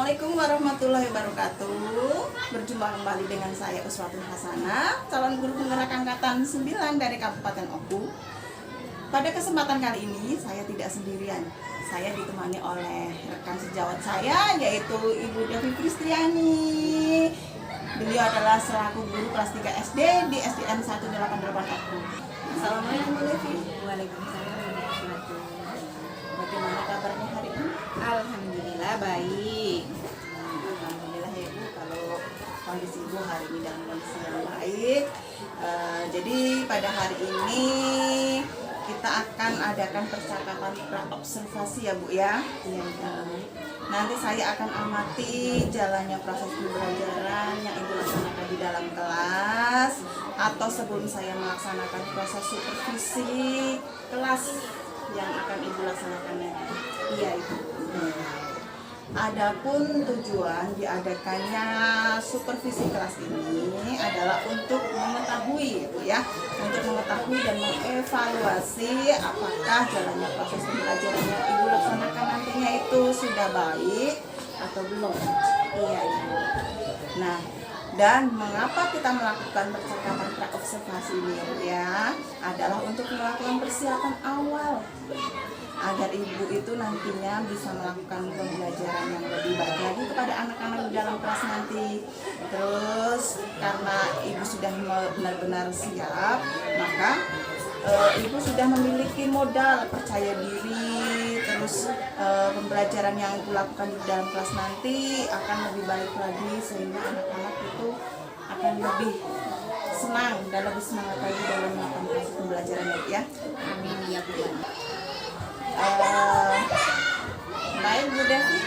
Assalamualaikum warahmatullahi wabarakatuh. Berjumpa kembali dengan saya Uswatun Hasanah, calon guru penggerak angkatan 9 dari Kabupaten Oku. Pada kesempatan kali ini saya tidak sendirian. Saya ditemani oleh rekan sejawat saya, yaitu Ibu Devi Kristiani. Beliau adalah selaku guru kelas 3 SD di SDN 188 Oku. Assalamualaikum Bu Devi. Waalaikumsalam warahmatullahi. Bagaimana kabarnya hari ini? Alhamdulillah baik. Alhamdulillah ya Bu, kalau kondisi Ibu hari ini dalam kondisi yang baik. Jadi pada hari ini kita akan adakan percakapan pra-observasi ya Bu ya. Nanti saya akan amati jalannya proses pembelajaran yang Ibu laksanakan di dalam kelas, atau sebelum saya melaksanakan proses supervisi kelas yang akan Ibu laksanakan nanti. Iya Ibu. Adapun tujuan diadakannya supervisi kelas ini adalah untuk mengetahui Bu ya, untuk mengetahui dan mengevaluasi apakah jalannya proses pembelajaran yang Ibu laksanakan nantinya itu sudah baik atau belum. Iya Ibu. Nah, dan mengapa kita melakukan percakapan pra-observasi ini ya, adalah untuk melakukan persiapan awal agar Ibu itu nantinya bisa melakukan pembelajaran yang lebih baik lagi kepada anak-anak di dalam kelas nanti. Terus karena Ibu sudah benar-benar siap, maka Ibu sudah memiliki modal percaya diri. Terus pembelajaran yang Ibu lakukan di dalam kelas nanti akan lebih baik lagi, sehingga anak-anak itu akan lebih senang dan lebih semangat lagi dalam melakukan proses pembelajaran ya. Amin ya Bu. Baik Bu Devi,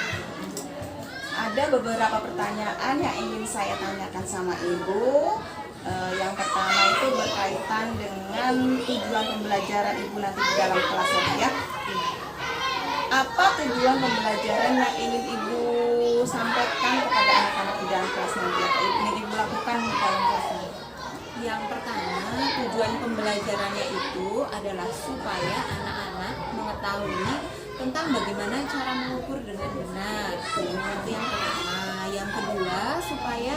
ada beberapa pertanyaan yang ingin saya tanyakan sama Ibu. Yang pertama itu berkaitan dengan tujuan pembelajaran Ibu nanti di dalam kelas ya. Apa tujuan pembelajaran yang ingin Ibu sampaikan kepada anak-anak di dalam kelas nanti, atau ingin Ibu lakukan di dalam kelas nanti? Yang pertama, tujuan pembelajarannya itu adalah supaya anak-anak mengetahui tentang bagaimana cara mengukur dengan benar. Itu yang pertama. Yang kedua, supaya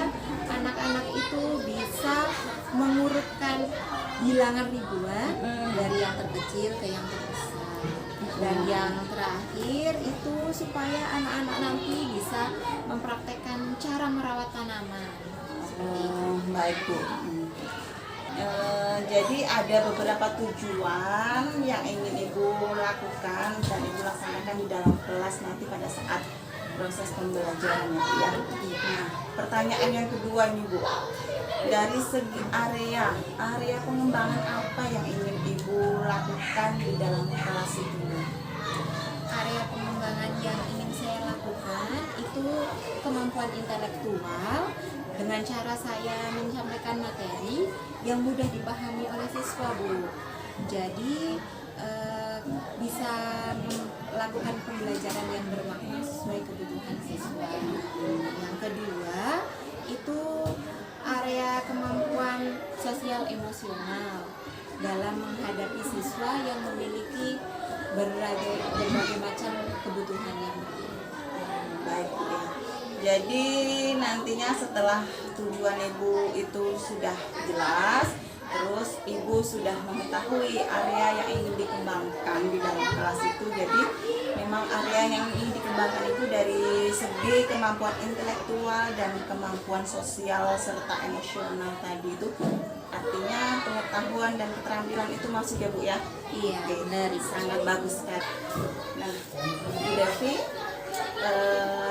anak-anak itu bisa mengurutkan bilangan ribuan dari yang terkecil ke yang terbesar. Dan yang terakhir itu supaya anak-anak nanti bisa mempraktekkan cara merawat tanaman. Baik Bu. Jadi ada beberapa tujuan yang ingin Ibu lakukan dan Ibu laksanakan di dalam kelas nanti pada saat proses pembelajaran ya. Nah, pertanyaan yang kedua nih Bu, dari segi area pengembangan apa yang ingin Ibu lakukan di dalam kelas itu? Area pengembangan yang ingin saya lakukan itu kemampuan intelektual dengan cara saya menyampaikan materi yang mudah dipahami oleh siswa Bu. Jadi bisa melakukan pembelajaran yang bermakna sesuai kebutuhan siswa. Yang kedua itu area kemampuan sosial emosional dalam menghadapi siswa yang memiliki berbagai macam kebutuhan yang berbeda. Baik ya. Jadi nantinya setelah tujuan Ibu itu sudah jelas, terus Ibu sudah mengetahui area yang ingin dikembangkan di dalam kelas itu. Jadi memang area yang ingin dikembangkan itu dari segi kemampuan intelektual dan kemampuan sosial serta emosional tadi itu. Artinya pengetahuan dan keterampilan itu masuk ya Bu ya? Iya, benar. Sangat bagus kan. Nah, Bu Devi,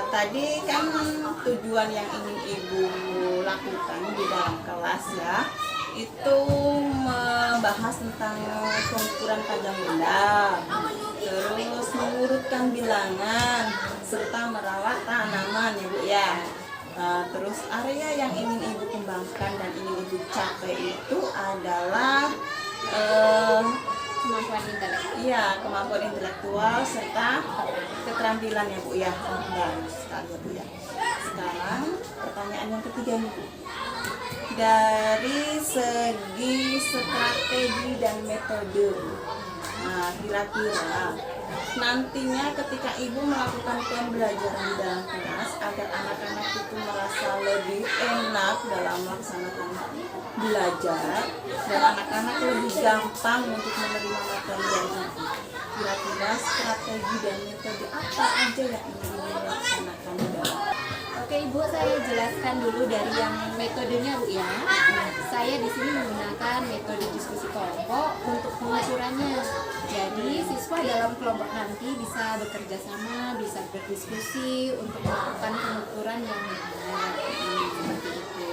tadi kan tujuan yang ingin Ibu lakukan di dalam kelas ya, itu membahas tentang pengukuran panjang benda, terus mengurutkan bilangan, serta merawat tanaman ya Bu ya. Terus area yang ingin Ibu kembangkan dan ingin Ibu capai itu adalah Kemampuan intelektual. iya, kemampuan intelektual serta keterampilan ya Bu ya. Bagus sekali ya Bu ya. Sekarang pertanyaan yang ketiga nih Bu. Dari segi strategi dan metode, Nah, kira-kira nantinya ketika ibu melakukan pembelajaran di dalam kelas agar anak-anak itu merasa lebih enak dalam melaksanakan belajar dan anak-anak lebih gampang untuk menerima materi yang ini. Kira-kira strategi dan metode apa aja yang ingin ibu laksanakan di dalam? Oke Ibu, saya jelaskan dulu dari yang metodenya Bu ya. Nah, saya di sini menggunakan metode diskusi kelompok untuk pengukurannya. Jadi siswa dalam kelompok nanti bisa bekerja sama, bisa berdiskusi untuk melakukan pengukuran yang benar. Seperti itu.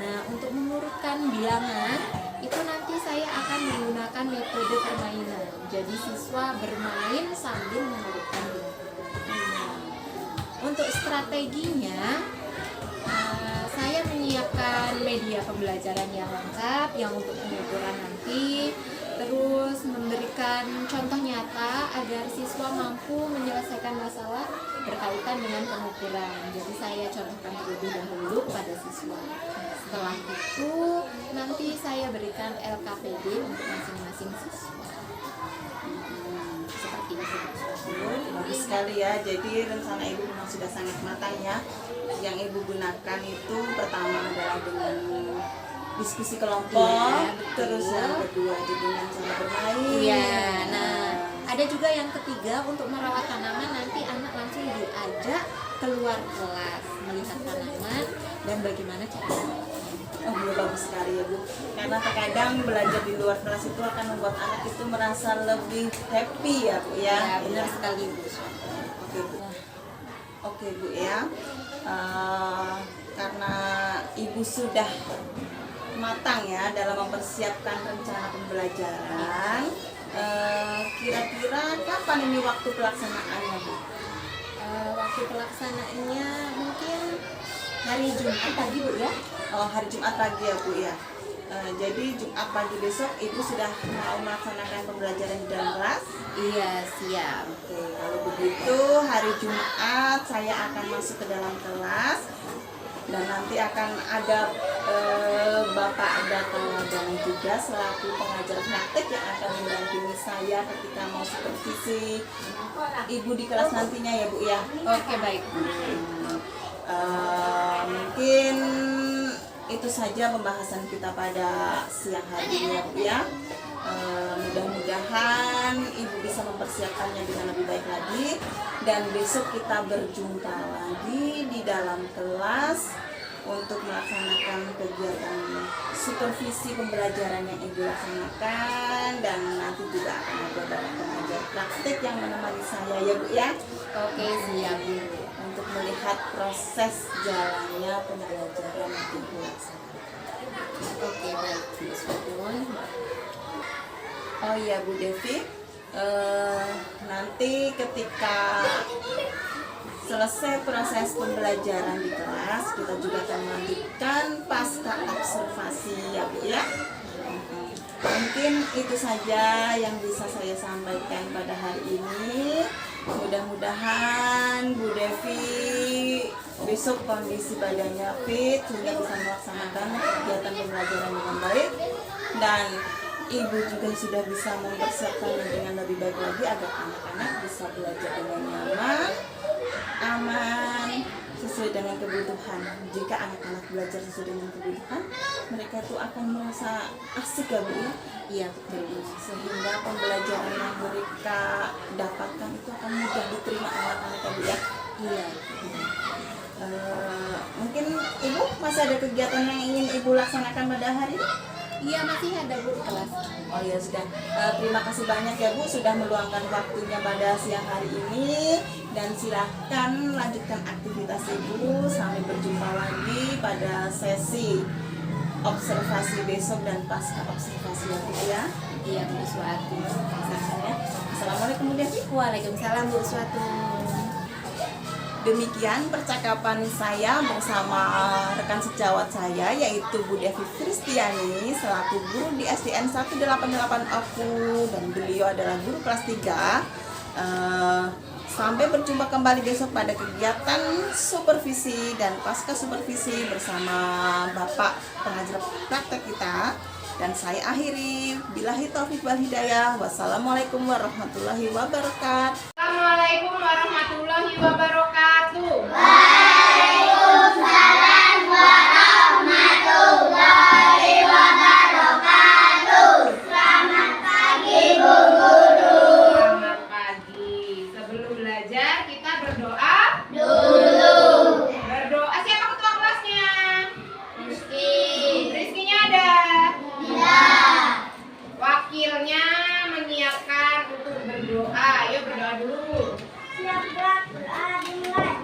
Nah, untuk mengurutkan bilangan itu nanti saya akan menggunakan metode permainan. Jadi siswa bermain sambil mengurutkan bilangan. Untuk strateginya, saya menyiapkan media pembelajaran yang lengkap yang untuk pengukuran nanti, terus memberikan contoh nyata agar siswa mampu menyelesaikan masalah berkaitan dengan pengukuran. Jadi saya contohkan terlebih dahulu pada siswa. Setelah itu nanti saya berikan LKPD untuk masing-masing siswa. Seperti itu. Bagus sekali ya, jadi rencana ibu memang sudah sangat matang ya. Yang ibu gunakan itu pertama adalah dengan diskusi kelompok, Iya, betul. terus yang kedua itu dengan cara bermain. Iya, nah ada juga yang ketiga untuk merawat tanaman, nanti anak langsung diajak keluar kelas melihat tanaman dan bagaimana cara merawat. Oh iya, bagus sekali ya Bu. Karena terkadang belajar di luar kelas itu akan membuat anak itu merasa lebih happy ya Bu ya. Ya, benar sekali Bu. Oke Bu. Oke Bu ya. Karena ibu sudah matang ya dalam mempersiapkan rencana pembelajaran. Kira-kira kapan ini waktu pelaksanaannya Bu? Waktu pelaksanaannya mungkin hari Jumat pagi Bu ya. Oh, hari Jumat pagi ya Bu ya. Jadi Jumat pagi besok ibu sudah mau melaksanakan pembelajaran di dalam kelas. Iya, siap. Oke, kalau begitu hari Jumat saya akan masuk ke dalam kelas dan nanti akan ada Bapak Datawadana juga selaku pengajar praktek yang akan mendampingi saya ketika mau supervisi ibu di kelas nantinya ya Bu ya. Oke, baik. Mungkin itu saja pembahasan kita pada siang hari ini ya Bu ya. Mudah-mudahan ibu bisa mempersiapkannya dengan lebih baik lagi dan besok kita berjumpa lagi di dalam kelas untuk melaksanakan kegiatan supervisi pembelajaran yang ibu laksanakan dan nanti juga akan ada Bapak pengajar praktik yang menemani saya ya Bu ya. Oke, siap Bu. Untuk melihat proses jalannya pembelajaran yang ibu laksanakan. Oke, baik Bu Swadun. Oh iya Bu Devi, nanti ketika selesai proses pembelajaran di kelas, kita juga akan melanjutkan pasca observasi ya Bu ya. Mungkin itu saja yang bisa saya sampaikan pada hari ini. Mudah-mudahan Bu Devi besok kondisi badannya fit sehingga bisa melaksanakan kegiatan pembelajaran dengan baik dan ibu juga sudah bisa mempersiapkannya dengan lebih baik lagi agar anak-anak bisa belajar dengan nyaman, aman, sesuai dengan kebutuhan. Jika anak-anak belajar sesuai dengan kebutuhan, mereka itu akan merasa asik ya Bu ya. Iya, betul Bu. Sehingga pembelajaran yang mereka dapatkan itu akan mudah diterima anak-anak ya Bu ya. Iya. Mungkin ibu masih ada kegiatan yang ingin ibu laksanakan pada hari ini? Iya, masih ada Bu di kelas. Oh ya sudah. Terima kasih banyak ya Bu sudah meluangkan waktunya pada siang hari ini dan silahkan lanjutkan aktivitas ibu sampai berjumpa lagi pada sesi observasi besok dan pasca observasi ya Bu ya. Iya Bu Swadun. Assalamualaikum Bu Devi. Waalaikumsalam Bu Swadun. Demikian percakapan saya bersama rekan sejawat saya yaitu Bu Devi Kristiani selaku guru di SDN 188 Aku dan beliau adalah guru kelas 3. Sampai berjumpa kembali besok pada kegiatan supervisi dan pasca supervisi bersama Bapak pengajar praktek kita. Dan saya akhiri. Billahi taufiq wal hidayah. Wassalamualaikum warahmatullahi wabarakatuh. Assalamualaikum warahmatullahi wabarakatuh. Waalaikumsalam warahmatullahi wabarakatuh. Selamat pagi Bu Guru. Selamat pagi. Sebelum belajar kita berdoa Dulu. Berdoa. Siapa ketua kelasnya? Rizky. Rizkinya ada. Tidak. Wakilnya menyiapkan untuk berdoa. Ayo berdoa dulu. Siap gerak berdoa dimulai.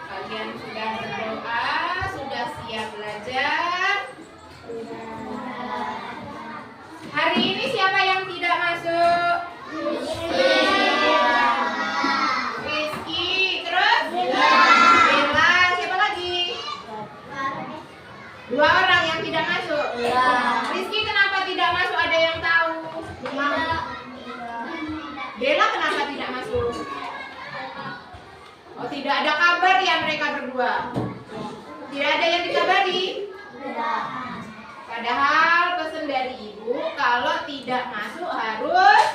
Kalian sudah berdoa, sudah siap belajar. Hari ini siapa yang tidak masuk? Rizky, terus? Bella, siapa lagi? 2 orang yang tidak masuk. Rizky kenapa tidak masuk? Ada yang tahu? Bella kenapa tidak masuk? Oh, tidak ada kabar ya mereka berdua. Tidak ada yang dikabari. Padahal pesan dari ibu kalau tidak masuk harus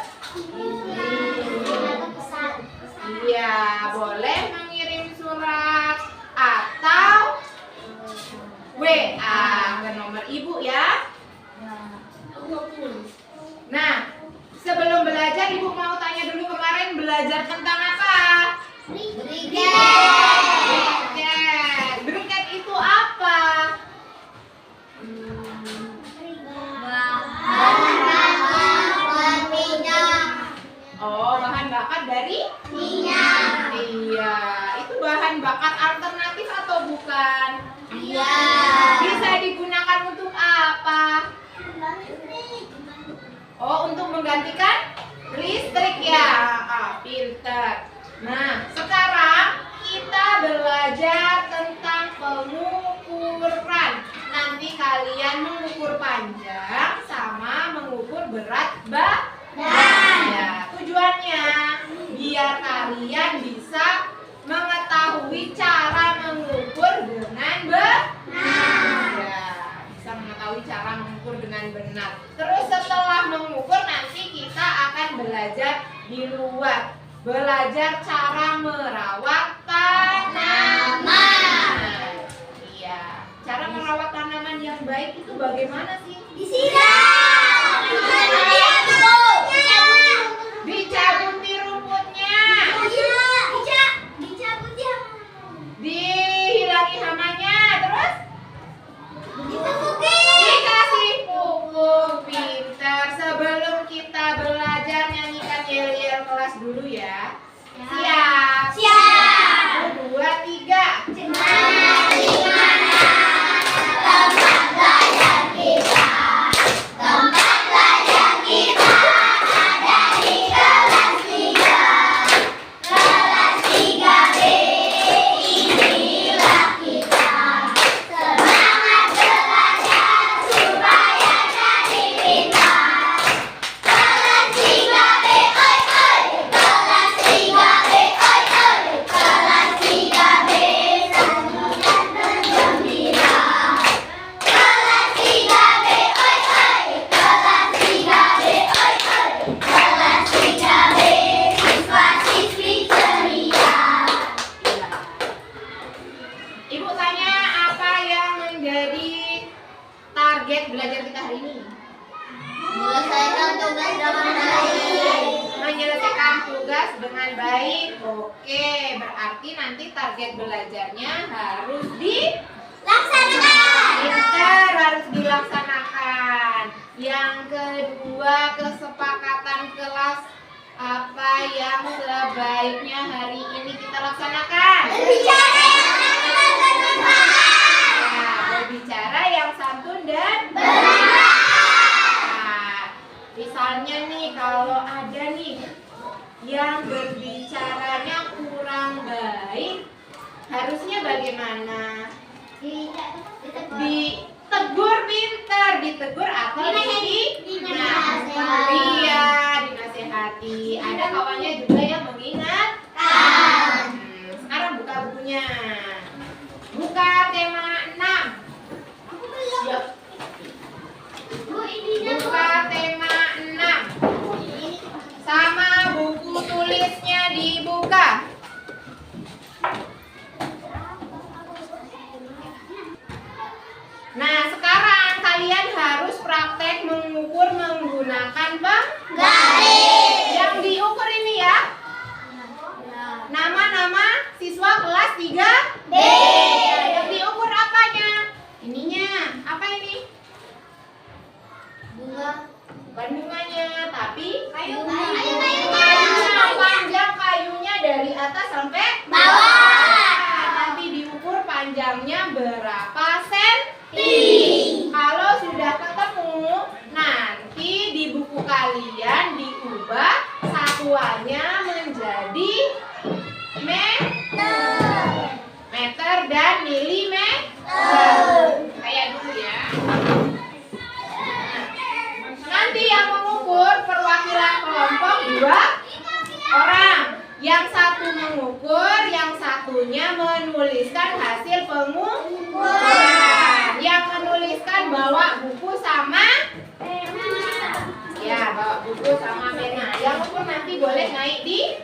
iya, boleh mengirim surat atau WA ke nomor ibu ya. Nah, sebelum belajar ibu mau tanya dulu, kemarin belajar tentang apa? Briket. Briket itu apa? Oh, bahan bakar dari minyak. Iya, itu bahan bakar alternatif atau bukan? Iya. Bisa digunakan untuk apa? Oh, untuk menggantikan listrik ya. Pinter. Nah, sekarang kita belajar tentang pengukuran. Nanti kalian mengukur panjang sama mengukur berat badan. Ya, tujuannya biar kalian bisa mengetahui cara mengukur dengan benar. Ya, bisa mengetahui cara mengukur dengan benar. Terus setelah mengukur nanti kita akan belajar di luar. Belajar cara merawat tanaman. Iya, cara merawat tanaman yang baik itu bagaimana sih? Disiram. Dicabuti rumputnya, dihilangi hamanya, terus dikasih pupuk. Pintar. Sebelum kita belajar nyanyikan yel-yel kelas dulu ya. Siap. 1, 2, 3. Tempat belajar kita Oke, berarti nanti target belajarnya harus di Laksanakan. Pintar, harus dilaksanakan. Yang kedua, kesepakatan kelas apa yang sebaiknya hari ini kita laksanakan? Berbicara yang santun dan bermanfaat. Nah, berbicara yang santun dan Bermanfaat. nah, misalnya nih kalau ada nih yang berbicaranya kurang baik, harusnya bagaimana? Ditegur, pintar, ditegur atau Dinasehati. iya, dinasehati. Ada kawannya juga yang mengingatkan. Sekarang buka bukunya. Buka tema 6. Yuk. Buka tema 6. Sama buku tulisnya dibuka. Nah, sekarang kalian harus praktek mengukur menggunakan Garis. yang diukur ini ya. Nama-nama siswa kelas 3B. Yang diukur apanya? Ininya. Apa ini? Bunga. Bukan bunganya, tapi Kayunya. kayunya. Panjang kayunya dari atas sampai Bawah. Nanti diukur panjangnya berapa senti. Kalau sudah ketemu, nanti di buku kalian diubah satuannya menjadi meter dan milimeter. Kayak dulu ya. Nanti yang mengukur perwakilan kelompok 2 orang. Yang satu mengukur, yang satunya menuliskan hasil pengukuran. Yang menuliskan bawa buku sama ya, bawa buku sama pena. Yang ukur nanti boleh naik di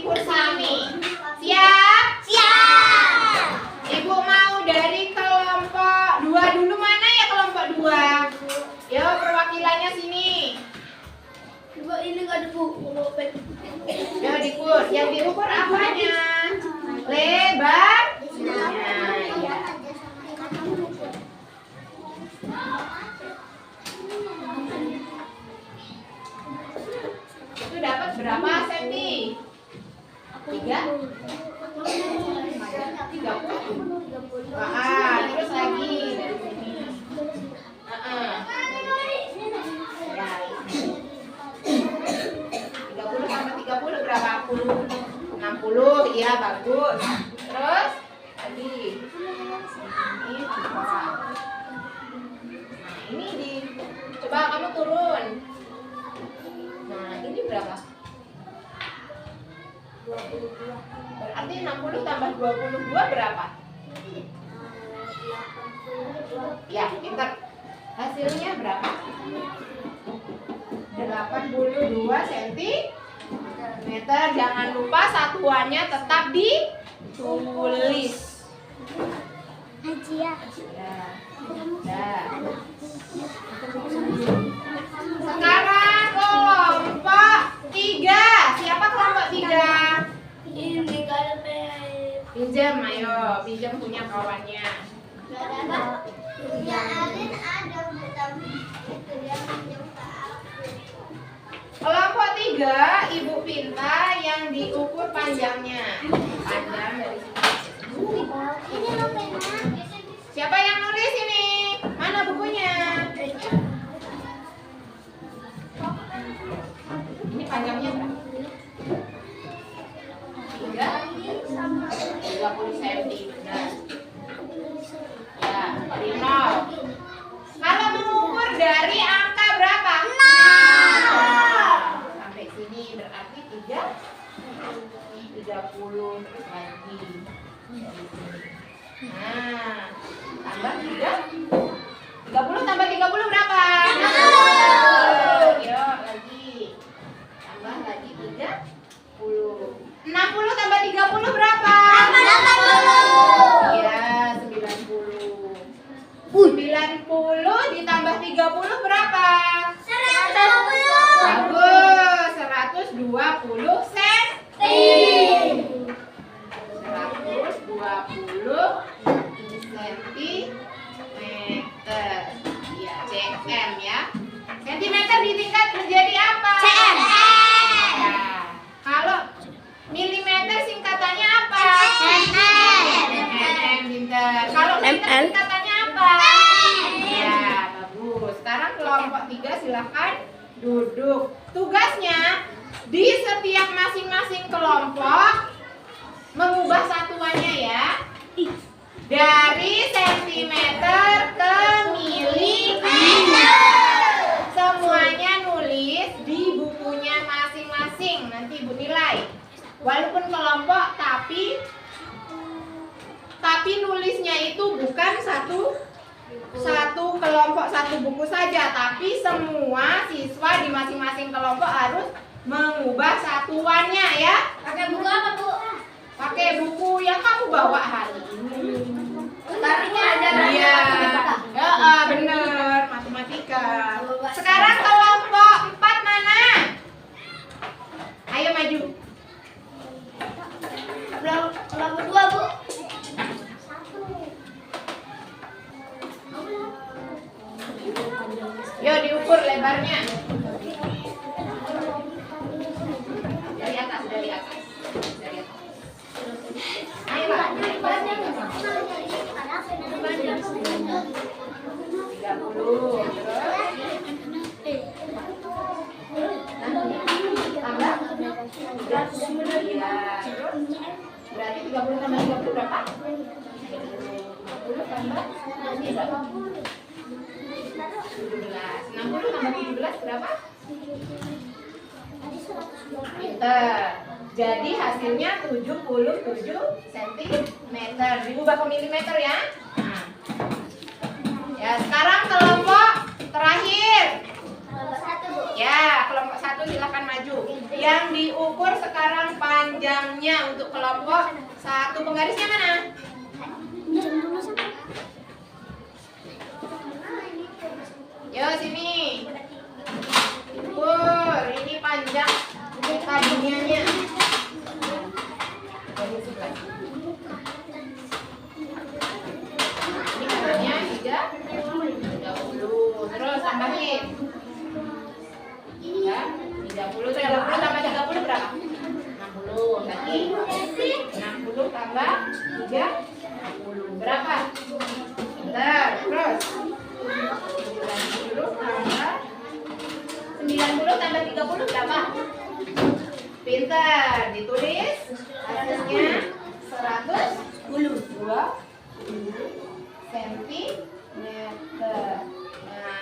kursi. Siap? Siap. Ibu mau dari kelompok 2 dulu. Mana ya kelompok 2? Yo, perwakilannya sini. Ini nggak ada buku. Yo, diukur. Yang diukur apanya? Lebar. Nah, ya. Itu dapat berapa senti? 3? 30. Terus lagi dari sini. Ya. 30 tambah 30 berapa? 60. Iya, bagus. Terus lagi. Ini coba. Nah, ini coba kamu turun. Nah, ini berapa? 22. Berarti 60 tambah 22 berapa? Ya, pintar. Hasilnya berapa? 82 cm. Jangan lupa satuannya tetap ditulis. Hadiah. Ya. Sekarang kelompok 3. Siapa kelompok 3? Ini nggak ada pen. Pinjam, ayo. Pinjam punya kawannya. Nggak ada apa? Ya, Alin ada bukan itu dia pinjam ke aku. Kelompok 3, Ibu Pinta yang diukur panjangnya. Panjang dari sini. Ini lo pena. Siapa yang nulis ini? Mana bukunya? Ini panjangnya berapa? 30 cm. Benar. Ya, dari 0. Kalau mengukur dari angka berapa? 0. Sampai sini berarti 30 terus lagi. Nah, tambah 30 tambah 30 berapa? 60. Yuk, lagi. Tambah lagi 30. 60 tambah 30 berapa? 80. Ya, 90. 90 ditambah 30 berapa? 120. Bagus, 120 cm. kan? Katanya apa? Ya, bagus. Sekarang kelompok 3 silahkan duduk. Tugasnya di setiap masing-masing kelompok mengubah satuannya ya. Dari sentimeter ke milimeter. Semuanya nulis di bukunya masing-masing. Nanti Ibu nilai. Walaupun kelompok tapi nulisnya itu bukan satu kelompok satu buku saja, tapi semua siswa di masing-masing kelompok harus mengubah satuannya ya. Pakai buku apa, Bu? Pakai buku yang kamu bawa hari ini. Taruhnya aja. Iya. Bener, matematika. Sekarang kelompok 4 mana? Ayo maju. Kelompok 2, Bu. Yo diukur lebarnya. Dari atas, dari atas. Dari atas. Ayo, Pak. 30. Tambah. Iya. Berarti 30 tambah 30 berapa? 60 tambah 17. 60 tambah 17 berapa? Pinter. Jadi hasilnya 77 cm. Diubah ke milimeter ya. Nah. Ya, sekarang kelompok terakhir. Kelompok 1, Bu. Ya, kelompok 1 silakan maju. Yang diukur sekarang panjangnya untuk kelompok 1. Penggarisnya mana? Yo sini. Ukur, ini panjang peta dunianya. Ini katanya 30. Terus tambahin. Ya, 30 tambah 30 berapa? 60. Lagi 60 tambah 30 berapa? Bentar, terus 90 tambah 30 berapa? Pintar, ditulis hasilnya 120 cm. Nah,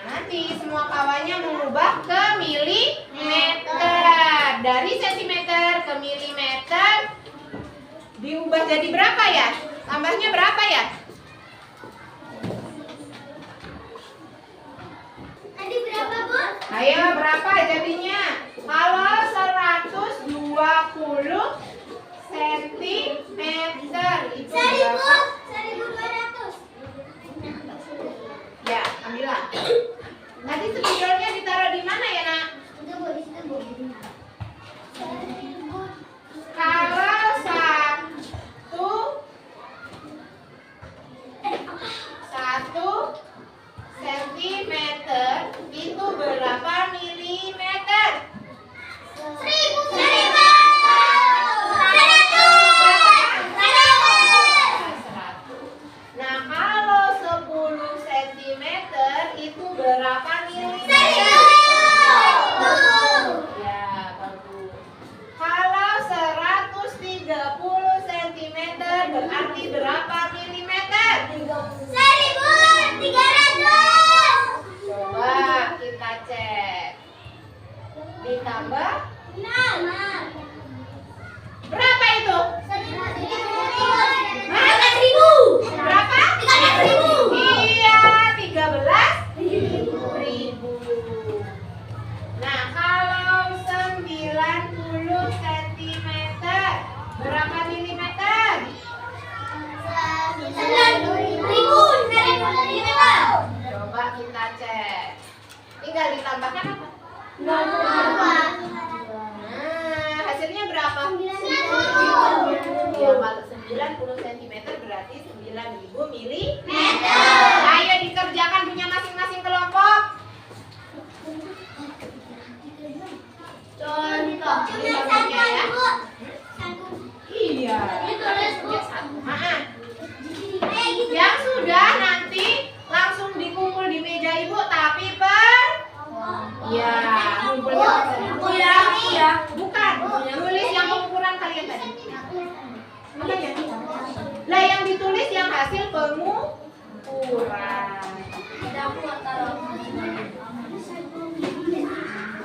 nanti semua kawannya mengubah ke milimeter. Dari sentimeter ke milimeter diubah jadi berapa ya? Tambahnya berapa ya? Tadi berapa, Bu? Ayo, berapa jadinya? Kalau 120 cm itu 1.000, berapa? 1.200. Ya, ambillah. Nanti spidolnya ditaruh di mana ya, Nak? Itu, Bu, di situ, Bu. Kalau 1 sentimeter itu berapa milimeter? 1.000. Nah, kalau 10 cm itu berapa milimeter? Ya, bagus. Kalau 130 cm berarti berapa milimeter? 1.300. Coba kita cek. Ditambah berapa itu? 13.000. Berapa? 13.000. Iya, 13.000. Nah, kalau 90 cm berapa milimeter? 9.000. Coba kita cek. Tinggal ditambahkan apa? Berapa? Nah, hasilnya berapa? 9.000. Ya, kalau 90 cm berarti 9.000 milimeter. Ayo dikerjakan punya masing-masing kelompok. Contoh. Cuma satu aja, Bu. Satu. Iya. Ditulis, Bu. Ya, satu. Gitu. Yang sudah nanti hasil pengukuran.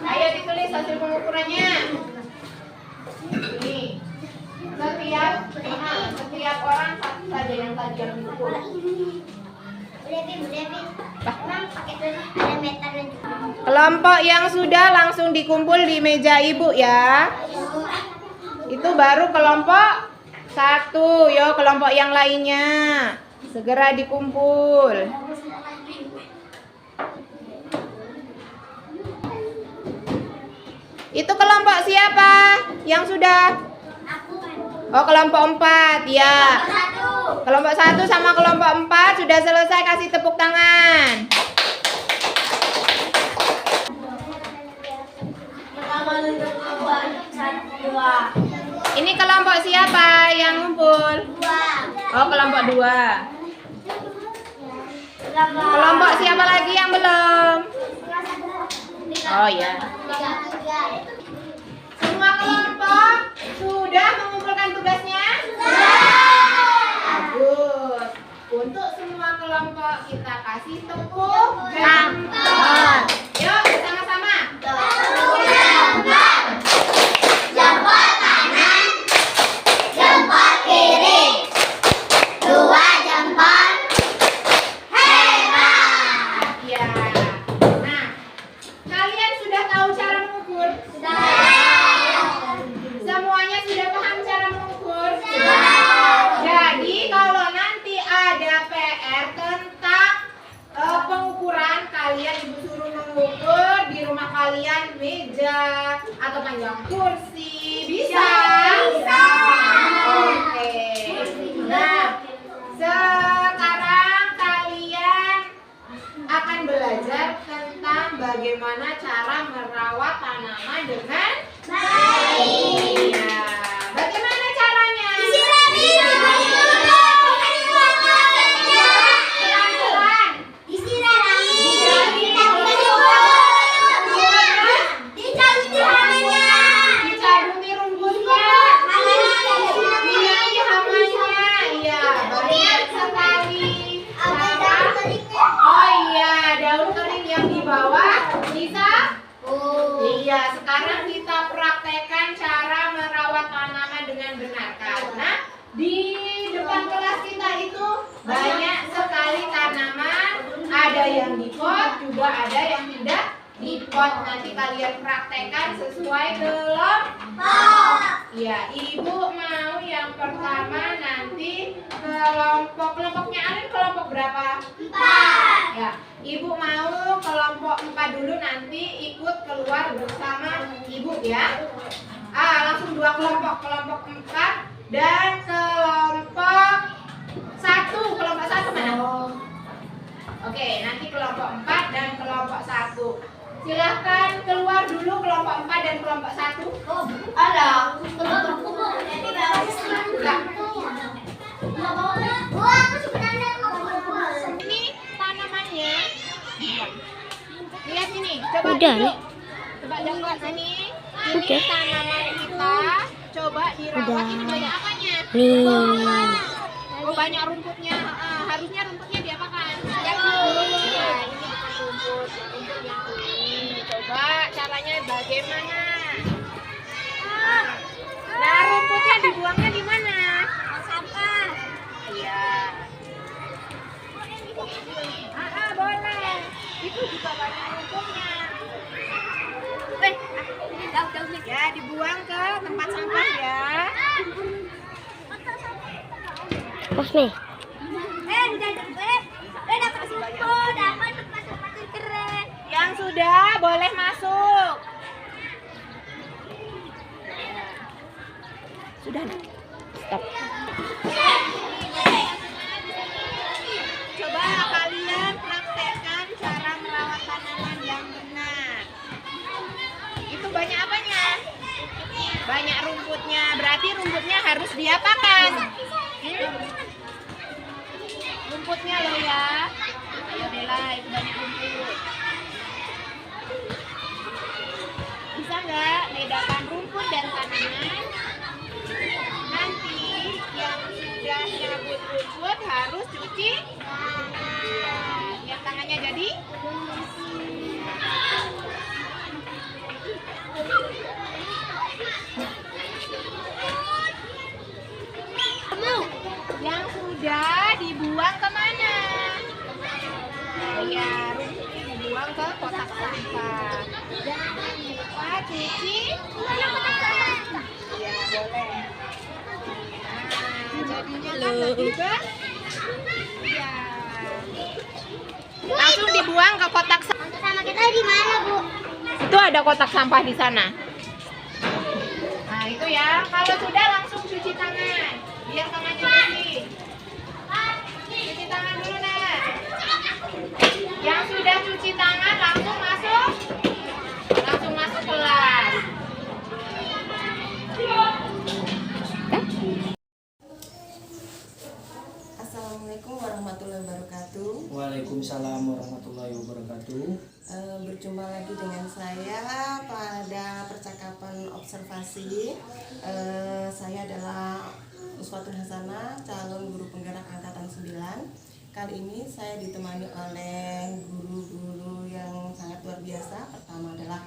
Ayo ditulis hasil pengukurannya. Ini setiap orang satu saja yang tadi yang diukur. Kelompok yang sudah langsung dikumpul di meja ibu ya. Itu baru kelompok 1. Yo, kelompok yang lainnya segera dikumpul. Itu kelompok siapa yang sudah? Oh, kelompok 4 ya. Kelompok 1 sama kelompok 4 sudah selesai, kasih tepuk tangan. Ini kelompok siapa yang ngumpul? Oh, kelompok 2. Kelompok siapa lagi yang belum? Oh ya. Semua kelompok sudah mengumpulkan tugasnya? Bagus. Untuk semua kelompok kita kasih tepuk tangan. Yuk, sama-sama. Jempol kanan, jempol kiri, 2 jempol. Hebat. Ya. Nah, kalian sudah tahu cara mengukur? Semuanya sudah paham cara mengukur? Jadi kalau nanti ada PR tentang pengukuran, kalian ibu suruh mengukur di rumah kalian meja atau panjang kursi, bisa? Oke. Nah, sekarang kalian akan belajar tentang bagaimana cara merawat tanaman dengan baik. Ya, bagaimana caranya? Pelan-pelan. Dicabuti rumputnya. Hilangin hamanya. Iya, banyak sekali cara. Oh iya, daun kering yang di bawah bisa. Iya, sekarang kita praktekkan cara merawat tanaman dengan benar, karena di depan kelas kita itu banyak sekali tanaman, ada yang di pot, juga ada yang tidak di pot. Nanti kalian praktekkan sesuai kelompok. Ya, ibu mau yang pertama nanti kelompoknya Alin kelompok berapa? 4. Ya, ibu mau kelompok 4 dulu, nanti ikut keluar bersama ibu ya. Langsung 2 kelompok 4 dan kelompok 1. Kelompok 1 mana? Oke, nanti kelompok 4 dan kelompok 1. Silahkan keluar dulu kelompok 4 dan kelompok 1. Ada. Ini tanamannya. Lihat ini, coba Udah dulu. nih. Coba jongkok sini. Ini Oke. tanaman kita. Coba dirawat. Udah. Ini banyak apanya? Nih. Oh, banyak rumputnya. Harusnya rumputnya diapakan? Yang ini. Ya, ini bukan rumput. Rumput yang ini. Coba caranya bagaimana? Nah, rumputnya dibuangnya di mana? Sampah. Iya. Boleh. Itu juga banyak rumputnya. Ya, dibuang ke tempat sampah ya. Pas nih. Yang sudah boleh masuk. Sudah. Stop. Coba kalian praktekkan cara merawat tanaman yang benar. Itu banyak apanya? Banyak rumputnya. Berarti rumputnya harus diapakan? Rumputnya loh ya. Ayo Bella, itu banyak rumput. Bisa nggak bedakan rumput dan tanaman? Nanti yang sudah nyabut rumput harus cuci. Biar tangannya jadi. Yang sudah dibuang kemana? Ya, rumputnya dibuang ke kotak sampah. Jangan lupa cuci. Ya, boleh. Nah, jadinya kan lebih ya. Langsung dibuang ke kotak sampah. Sama kita di mana, Bu? Itu ada kotak sampah di sana. Nah, itu ya. Kalau sudah langsung cuci tangan. Biar tangannya bersih. Cuci tangan dulu, Nak. Yang sudah cuci tangan langsung masuk. Langsung masuk kelas. Assalamualaikum warahmatullahi wabarakatuh. Waalaikumsalam warahmatullahi wabarakatuh. Berjumpa lagi dengan saya pada percakapan observasi. Saya adalah Uswatun Hasanah, calon guru penggerak angkatan 9. Kali ini saya ditemani oleh guru-guru yang sangat luar biasa. Pertama adalah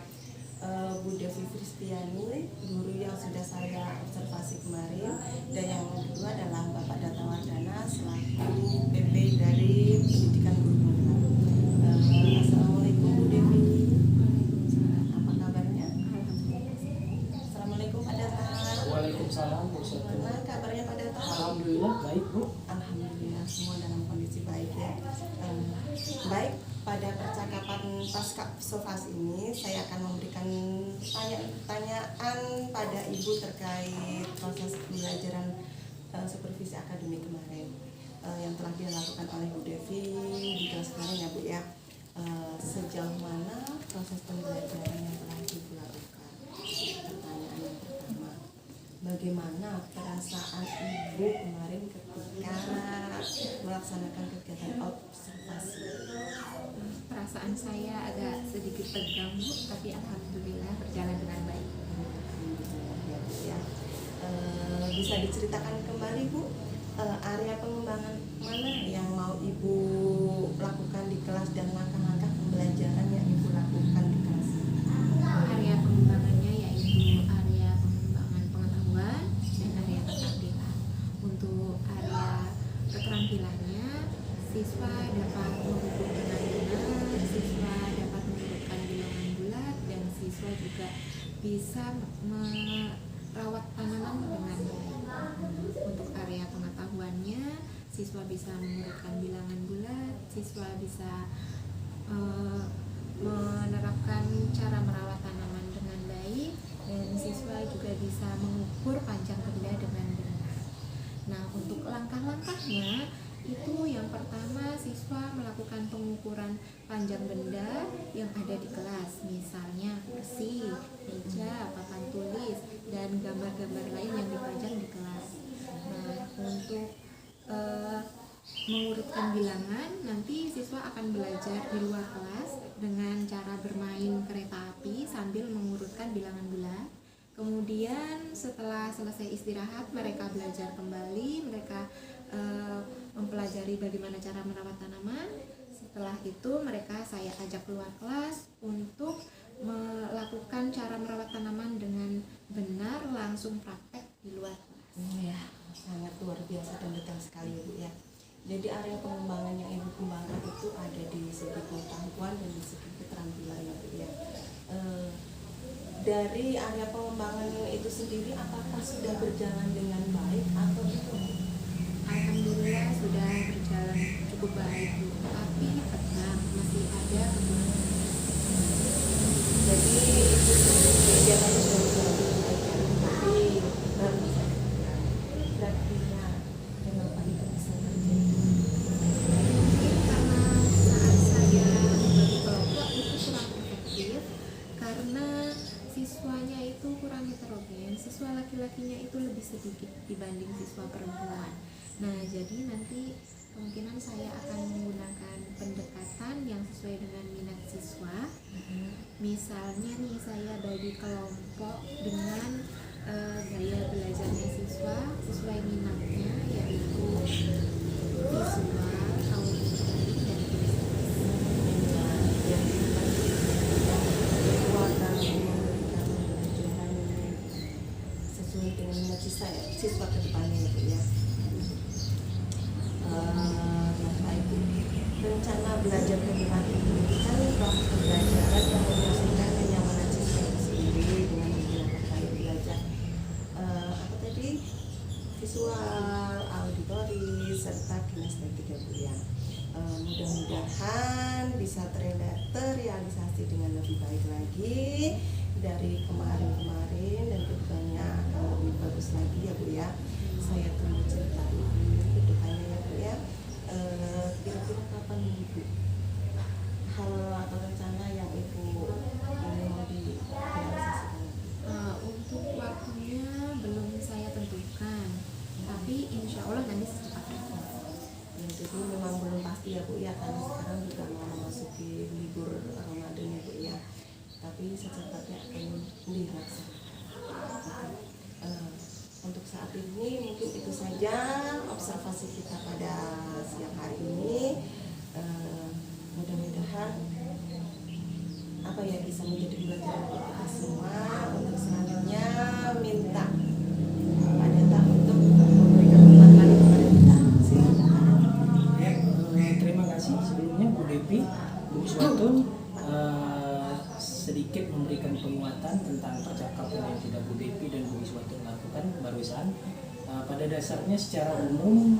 Bu Devi Kristiani, guru yang sudah saya observasi kemarin, dan yang kedua adalah Bapak Data Wardana selaku PP dari Pendidikan Guru Penggerak. Assalamualaikum Bu Devi. Apa kabarnya? Assalamualaikum Pak Data. Waalaikumsalam Bu Ustaz. Gimana kabarnya Pak Data? Alhamdulillah baik Bu. Alhamdulillah semua dalam kondisi baik ya. Baik, pada percakapan pasca observasi ini saya akan memberikan pertanyaan pada Ibu terkait proses pembelajaran supervisi akademik kemarin yang telah dilakukan oleh Bu Devi di kelas kemarin ya Bu ya. Sejauh mana proses pembelajaran yang telah Ibu lakukan? Pertanyaan yang pertama, bagaimana perasaan Ibu kemarin ketika melaksanakan kegiatan observasi? Perasaan saya agak sedikit tegang, Bu, tapi alhamdulillah berjalan dengan baik. Ya. Bisa diceritakan kembali Bu, area pengembangan mana yang mau Ibu lakukan di kelas dan langkah-langkah pembelajaran yang Ibu lakukan di kelas? Area pengembangannya yaitu area pengembangan pengetahuan dan area keterampilan. Untuk area keterampilannya, siswa dapat mengukur dengan benar, siswa dapat menurutkan bilangan bulat, dan siswa juga bisa merawat tanaman dengan baik. Untuk area pengetahuannya, siswa bisa mengurutkan bilangan bulat, siswa bisa menerapkan cara merawat tanaman dengan baik, dan siswa juga bisa mengukur panjang benda dengan benar. Nah, untuk langkah-langkahnya itu yang pertama, siswa melakukan pengukuran panjang benda yang ada di kelas, misalnya kursi, meja, papan tulis, dan gambar-gambar lain yang dipajang di kelas. Nah, untuk mengurutkan bilangan, nanti siswa akan belajar di luar kelas dengan cara bermain kereta api sambil mengurutkan bilangan bulat. Kemudian setelah selesai istirahat, mereka belajar kembali, mereka mempelajari bagaimana cara merawat tanaman. Setelah itu mereka saya ajak keluar kelas untuk melakukan cara merawat tanaman dengan benar, langsung praktek di luar kelas. Ya, sangat luar biasa dan detail sekali ya Bu ya. Jadi area pengembangan yang Ibu kembangkan itu ada di segi pengetahuan dan di segi keterampilan ya Bu ya. Dari area pengembangan itu sendiri, apakah sudah berjalan dengan baik atau belum? Alhamdulillah sudah berjalan cukup baik, Bu. Tapi tetap masih ada kekurangan. Jadi itu kegiatannya sudah berjalan dengan baik ya. Tapi praktiknya kenapa itu bisa terjadi? Mungkin karena saat saya membagi kelompok itu kurang efektif, karena siswanya itu kurang heterogen. Siswa laki-lakinya itu lebih sedikit dibanding siswa perempuan. Nah, jadi nanti kemungkinan saya akan menggunakan pendekatan yang sesuai dengan minat siswa. Misalnya nih, saya bagi kelompok dengan gaya belajarnya siswa sesuai minatnya, yaitu visual, siswa ke depannya ya Bu ya. Baik Bu, rencana belajar ke depan ini kan proses pembelajaran yang memastikan kenyamanan siswa itu sendiri dengan menggunakan file belajar apa tadi visual, auditori, serta kinestetik ya Bu ya. Mudah-mudahan bisa terrealisasi dengan lebih baik lagi dari kemarin-kemarin dan kedepannya akan lebih bagus lagi ya Bu ya. Saya tunggu cerita Ibu kedepannya ya Bu ya. Kira-kira kapan Ibu hal atau rencana yang Ibu ini mau direalisasikan? Untuk waktunya belum saya tentukan, tapi insya Allah nanti secepatnya. Jadi memang belum pasti ya Bu ya, karena sekarang juga mau memasuki libur Ramadan ya Bu ya. Tapi secepatnya akan dilaksanakan. Untuk saat ini mungkin itu saja observasi kita pada siang hari ini. Mudah-mudahan apa ya bisa menjadi pelajaran untuk kita semua. Untuk selanjutnya minta Pak Deta untuk memberikan materi kepada kita. Silakan. Terima kasih sebelumnya Bu Depi, Bu Uswatun sedikit memberikan penguatan tentang percakapan yang sudah Bu Depi dan Bu Uswatun lakukan barusan. Pada dasarnya secara umum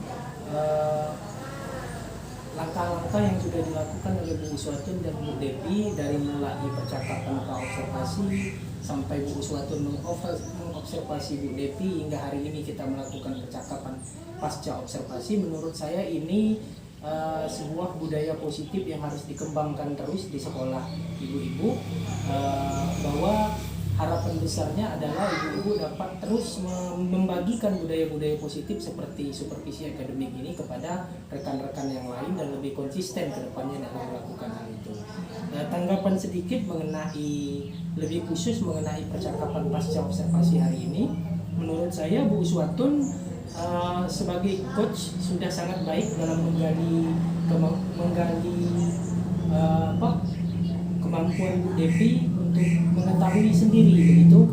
langkah-langkah yang sudah dilakukan oleh Bu Uswatun dan Bu Depi dari mulai percakapan praobservasi sampai Bu Uswatun mengobservasi Bu Depi hingga hari ini kita melakukan percakapan pasca observasi, menurut saya ini sebuah budaya positif yang harus dikembangkan terus di sekolah ibu-ibu, bahwa harapan besarnya adalah ibu-ibu dapat terus membagikan budaya-budaya positif seperti supervisi akademik ini kepada rekan-rekan yang lain dan lebih konsisten ke depannya dalam melakukan hal itu. Tanggapan sedikit mengenai lebih khusus mengenai percakapan pasca observasi hari ini, menurut saya Bu Uswatun sebagai coach sudah sangat baik dalam menggali kemampuan Bu Depi untuk mengetahui sendiri begitu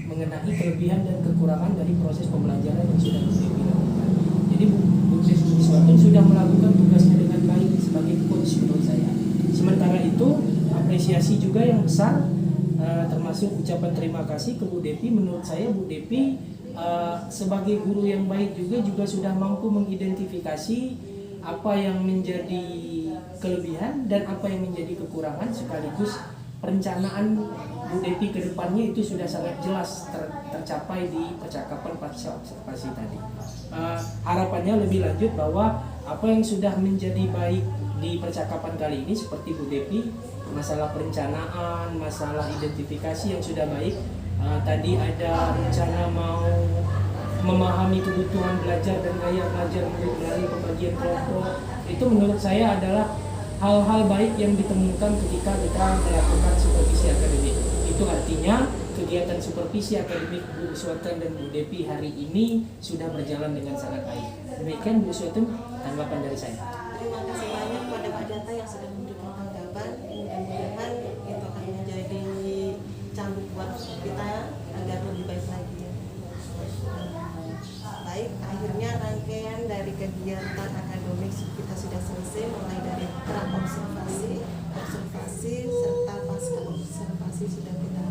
mengenai kelebihan dan kekurangan dari proses pembelajaran yang sudah Bu Depi lakukan. Jadi Bu Uswatun sudah melakukan tugasnya dengan baik sebagai coach menurut saya. Sementara itu apresiasi juga yang besar termasuk ucapan terima kasih ke Bu Depi. Menurut saya Bu Depi sebagai guru yang baik juga sudah mampu mengidentifikasi apa yang menjadi kelebihan dan apa yang menjadi kekurangan, sekaligus perencanaan Bu Depi ke depannya itu sudah sangat jelas tercapai di percakapan pasca observasi tadi. Harapannya lebih lanjut bahwa apa yang sudah menjadi baik di percakapan kali ini seperti Bu Depi, masalah perencanaan, masalah identifikasi yang sudah baik. Tadi ada rencana mau memahami kebutuhan belajar dan gaya belajar melalui pembagian kelompok. Itu menurut saya adalah hal-hal baik yang ditemukan ketika kita melakukan supervisi akademik. Itu artinya kegiatan supervisi akademik Bu Uswatun dan Bu Depi hari ini sudah berjalan dengan sangat baik. Demikian Bu Uswatun, tanggapan dari saya. Terima kasih banyak kepada Pak Data yang sudah memberikan tanggapan. Mudah-mudahan itu akan menjadi cambuk buat kita agar lebih baik lagi ya. Baik, akhirnya rangkaian dari kegiatan akademik kita sudah selesai, mulai dari pra observasi, observasi serta pasca observasi sudah kita